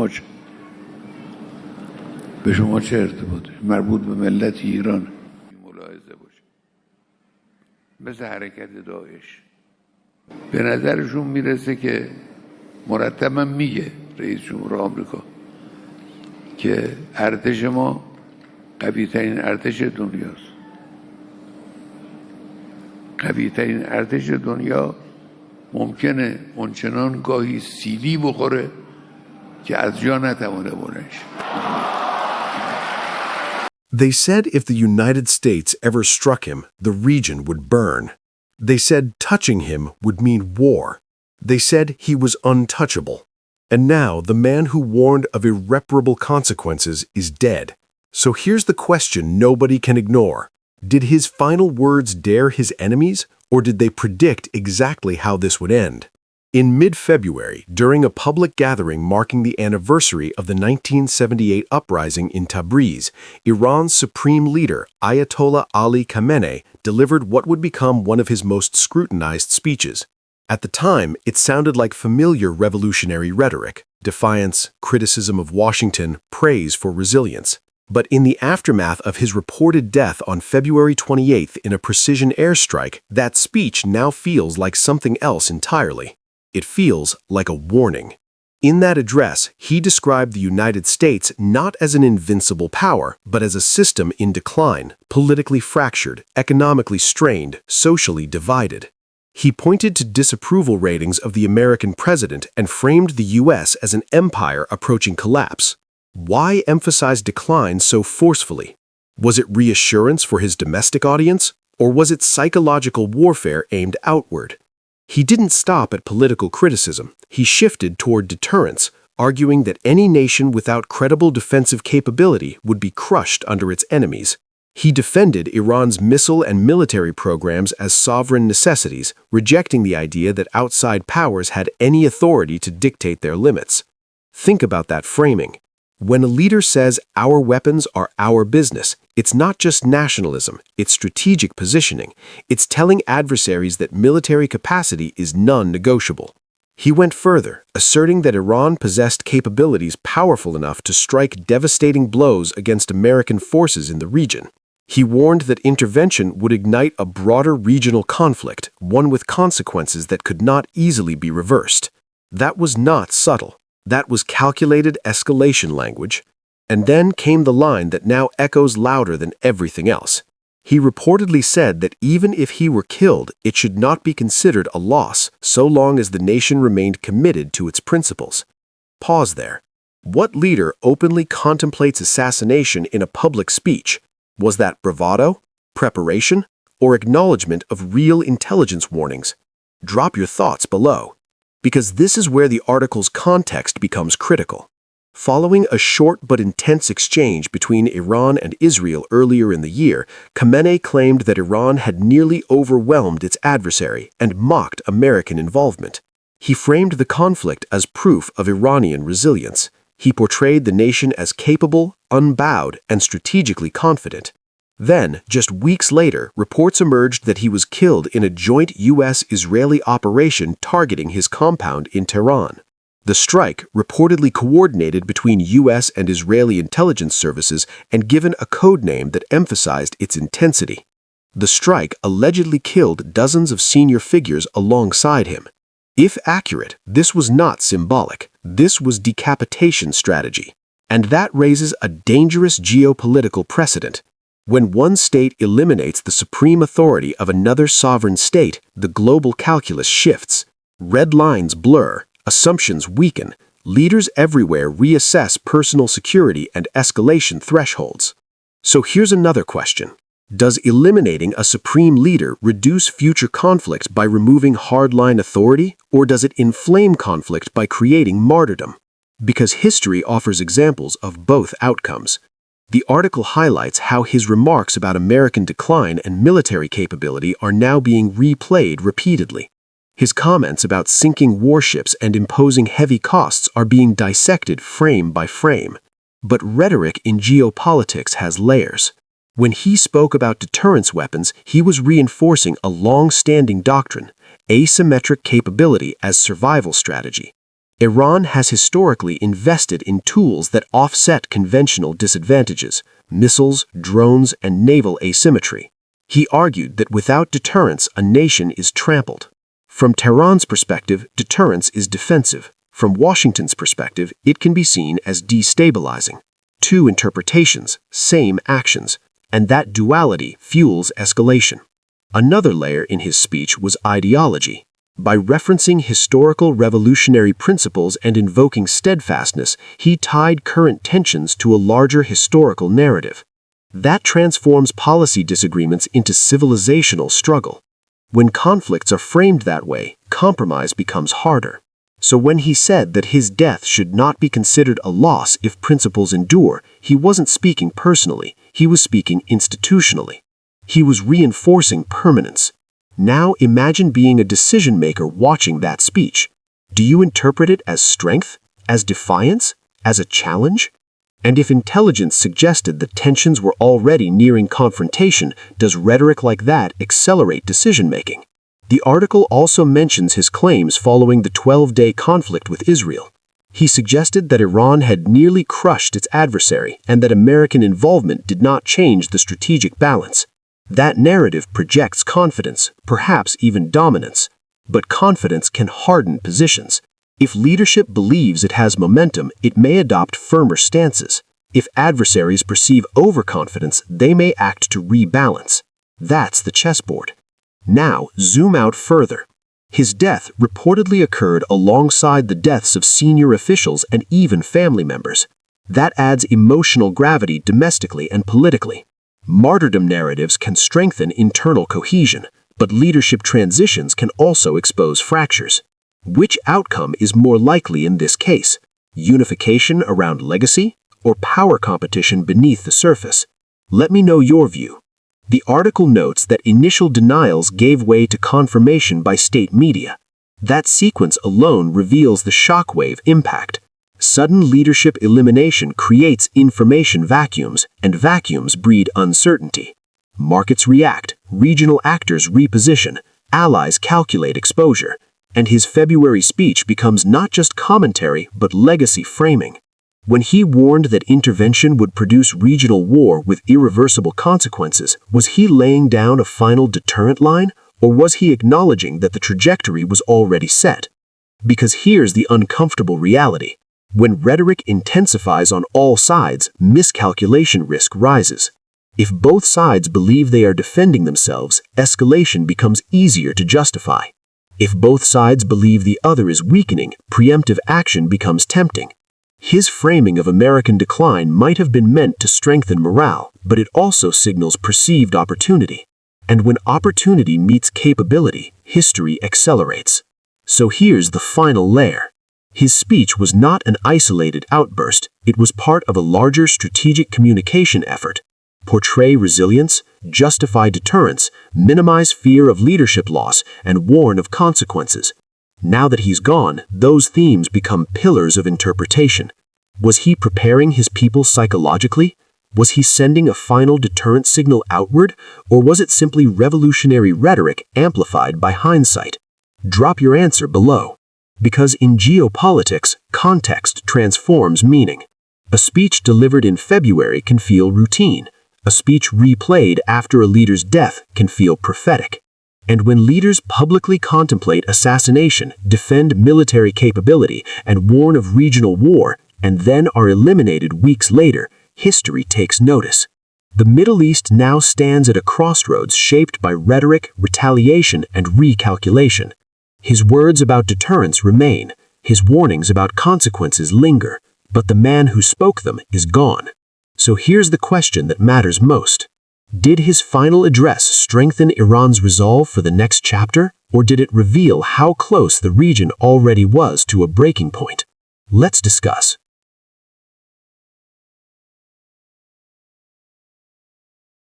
چه ارتباطی؟ مربوط به ملت ایران ملاحظه باشه. مثل حرکت داعش به نظرشون میرسه که مرتبا میگه رئیس جمهور آمریکا که ارتش ما قوی‌ترین ارتش دنیاست. قوی‌ترین ارتش دنیا ممکنه اونچنان گاهی سیلی بخوره که از جا نتوانه بلند شه. They said if the United States ever struck him, the region would burn. They said touching him would mean war. They said he was untouchable. And now the man who warned of irreparable consequences is dead. So here's the question nobody can ignore. Did his final words dare his enemies, or did they predict exactly how this would end? In mid-February, during a public gathering marking the anniversary of the 1978 uprising in Tabriz, Iran's supreme leader, Ayatollah Ali Khamenei, delivered what would become one of his most scrutinized speeches. At the time, it sounded like familiar revolutionary rhetoric: defiance, criticism of Washington, praise for resilience. But in the aftermath of his reported death on February 28th in a precision airstrike, that speech now feels like something else entirely. It feels like a warning. In that address, he described the United States not as an invincible power, but as a system in decline, politically fractured, economically strained, socially divided. He pointed to disapproval ratings of the American president and framed the U.S. as an empire approaching collapse. Why emphasize decline so forcefully? Was it reassurance for his domestic audience, or was it psychological warfare aimed outward? He didn't stop at political criticism. He shifted toward deterrence, arguing that any nation without credible defensive capability would be crushed under its enemies. He defended Iran's missile and military programs as sovereign necessities, rejecting the idea that outside powers had any authority to dictate their limits. Think about that framing. When a leader says our weapons are our business, it's not just nationalism, it's strategic positioning. It's telling adversaries that military capacity is non-negotiable. He went further, asserting that Iran possessed capabilities powerful enough to strike devastating blows against American forces in the region. He warned that intervention would ignite a broader regional conflict, one with consequences that could not easily be reversed. That was not subtle. That was calculated escalation language. And then came the line that now echoes louder than everything else. He reportedly said that even if he were killed, it should not be considered a loss so long as the nation remained committed to its principles. Pause there. What leader openly contemplates assassination in a public speech? Was that bravado, preparation, or acknowledgement of real intelligence warnings? Drop your thoughts below, because this is where the article's context becomes critical. Following a short but intense exchange between Iran and Israel earlier in the year, Khamenei claimed that Iran had nearly overwhelmed its adversary and mocked American involvement. He framed the conflict as proof of Iranian resilience. He portrayed the nation as capable, unbowed, and strategically confident. Then, just weeks later, reports emerged that he was killed in a joint U.S.-Israeli operation targeting his compound in Tehran. The strike, reportedly coordinated between U.S. and Israeli intelligence services and given a code name that emphasized its intensity. The strike allegedly killed dozens of senior figures alongside him. If accurate, this was not symbolic. This was decapitation strategy. And that raises a dangerous geopolitical precedent. When one state eliminates the supreme authority of another sovereign state, the global calculus shifts. Red lines blur, assumptions weaken, leaders everywhere reassess personal security and escalation thresholds. So here's another question. Does eliminating a supreme leader reduce future conflict by removing hardline authority, or does it inflame conflict by creating martyrdom? Because history offers examples of both outcomes. The article highlights how his remarks about American decline and military capability are now being replayed repeatedly. His comments about sinking warships and imposing heavy costs are being dissected frame by frame. But rhetoric in geopolitics has layers. When he spoke about deterrence weapons, he was reinforcing a long-standing doctrine: asymmetric capability as survival strategy. Iran has historically invested in tools that offset conventional disadvantages, missiles, drones, and naval asymmetry. He argued that without deterrence, a nation is trampled. From Tehran's perspective, deterrence is defensive. From Washington's perspective, it can be seen as destabilizing. Two interpretations, same actions, and that duality fuels escalation. Another layer in his speech was ideology. By referencing historical revolutionary principles and invoking steadfastness, he tied current tensions to a larger historical narrative. That transforms policy disagreements into civilizational struggle. When conflicts are framed that way, compromise becomes harder. So when he said that his death should not be considered a loss if principles endure, he wasn't speaking personally, he was speaking institutionally. He was reinforcing permanence. Now imagine being a decision-maker watching that speech. Do you interpret it as strength, as defiance, as a challenge? And if intelligence suggested that tensions were already nearing confrontation, does rhetoric like that accelerate decision-making? The article also mentions his claims following the 12-day conflict with Israel. He suggested that Iran had nearly crushed its adversary and that American involvement did not change the strategic balance. That narrative projects confidence, perhaps even dominance. But confidence can harden positions. If leadership believes it has momentum, it may adopt firmer stances. If adversaries perceive overconfidence, they may act to rebalance. That's the chessboard. Now, zoom out further. His death reportedly occurred alongside the deaths of senior officials and even family members. That adds emotional gravity domestically and politically. Martyrdom narratives can strengthen internal cohesion, but leadership transitions can also expose fractures. Which outcome is more likely in this case? Unification around legacy or power competition beneath the surface? Let me know your view. The article notes that initial denials gave way to confirmation by state media. That sequence alone reveals the shockwave impact. Sudden leadership elimination creates information vacuums, and vacuums breed uncertainty. Markets react, regional actors reposition, allies calculate exposure, and his February speech becomes not just commentary but legacy framing. When he warned that intervention would produce regional war with irreversible consequences, was he laying down a final deterrent line, or was he acknowledging that the trajectory was already set? Because here's the uncomfortable reality. When rhetoric intensifies on all sides, miscalculation risk rises. If both sides believe they are defending themselves, escalation becomes easier to justify. If both sides believe the other is weakening, preemptive action becomes tempting. His framing of American decline might have been meant to strengthen morale, but it also signals perceived opportunity. And when opportunity meets capability, history accelerates. So here's the final layer. His speech was not an isolated outburst, it was part of a larger strategic communication effort. Portray resilience, justify deterrence, minimize fear of leadership loss, and warn of consequences. Now that he's gone, those themes become pillars of interpretation. Was he preparing his people psychologically? Was he sending a final deterrent signal outward, or was it simply revolutionary rhetoric amplified by hindsight? Drop your answer below. Because in geopolitics, context transforms meaning. A speech delivered in February can feel routine. A speech replayed after a leader's death can feel prophetic. And when leaders publicly contemplate assassination, defend military capability, and warn of regional war, and then are eliminated weeks later, history takes notice. The Middle East now stands at a crossroads shaped by rhetoric, retaliation, and recalculation. His words about deterrence remain, his warnings about consequences linger, but the man who spoke them is gone. So here's the question that matters most. Did his final address strengthen Iran's resolve for the next chapter, or did it reveal how close the region already was to a breaking point? Let's discuss.